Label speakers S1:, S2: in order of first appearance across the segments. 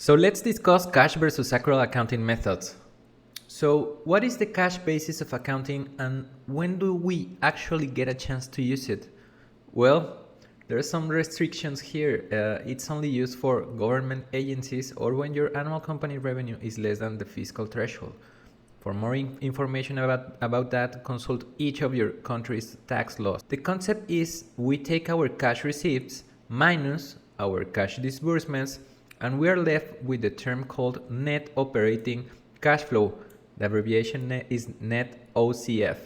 S1: So let's discuss cash versus accrual accounting methods. So what is the cash basis of accounting and when do we actually get a chance to use it? Well, there are some restrictions here. It's only used for government agencies or when your annual company revenue is less than the fiscal threshold. For more information about that, consult each of your country's tax laws. The concept is we take our cash receipts minus our cash disbursements and we are left with the term called net operating cash flow. The abbreviation is net OCF.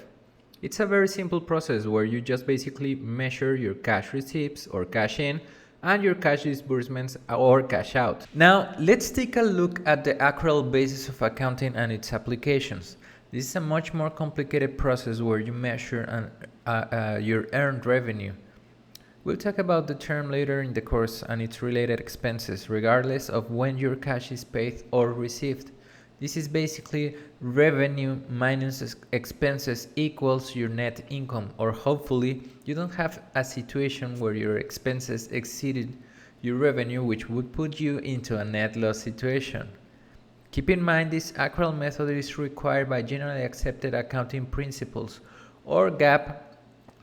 S1: It's a very simple process where you just basically measure your cash receipts or cash in and your cash disbursements or cash out. Now, let's take a look at the accrual basis of accounting and its applications. This is a much more complicated process where you measure your earned revenue. We'll talk about the term later in the course and its related expenses, regardless of when your cash is paid or received. This is basically revenue minus expenses equals your net income, or hopefully you don't have a situation where your expenses exceeded your revenue, which would put you into a net loss situation. Keep in mind this accrual method is required by generally accepted accounting principles or GAAP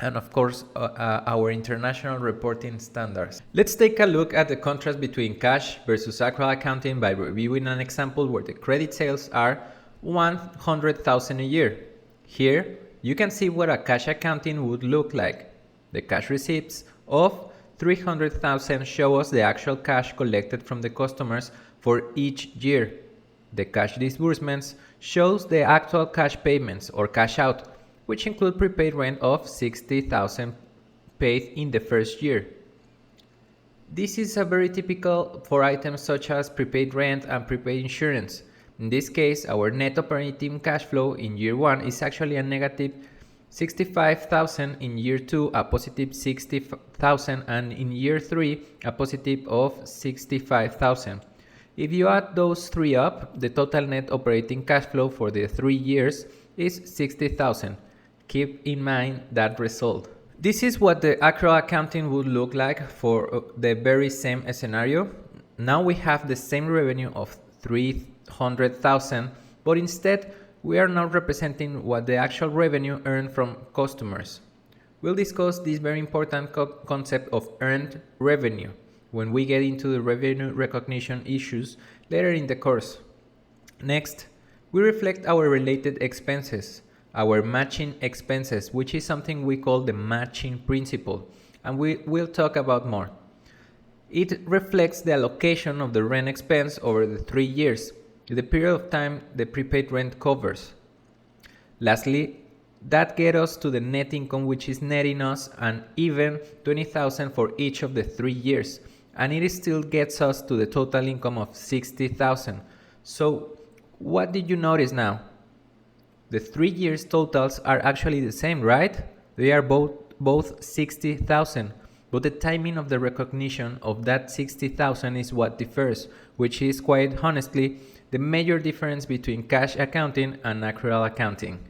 S1: and of course our international reporting standards. Let's take a look at the contrast between cash versus accrual accounting by reviewing an example where the credit sales are 100,000 a year. Here you can see what a cash accounting would look like. The cash receipts of 300,000 show us the actual cash collected from the customers for each year. The cash disbursements shows the actual cash payments or cash out, which include prepaid rent of 60,000 paid in the first year. This is very typical for items such as prepaid rent and prepaid insurance. In this case, our net operating cash flow in year 1 is actually a negative 65,000, in year 2 a positive 60,000, and in year 3 a positive of 65,000. If you add those three up, the total net operating cash flow for the 3 years is 60,000. Keep in mind that result. This is what the accrual accounting would look like for the very same scenario. Now we have the same revenue of 300,000, but instead we are now representing what the actual revenue earned from customers. We'll discuss this very important concept of earned revenue when we get into the revenue recognition issues later in the course. Next, we reflect our related expenses, our matching expenses, which is something we call the matching principle, and we will talk about more. It reflects the allocation of the rent expense over the 3 years, the period of time the prepaid rent covers. Lastly, that gets us to the net income, which is netting us an even 20,000 for each of the 3 years, and it still gets us to the total income of 60,000. So what did you notice now? The 3 years totals are actually the same, right? They are both 60,000, but the timing of the recognition of that 60,000 is what differs, which is quite honestly the major difference between cash accounting and accrual accounting.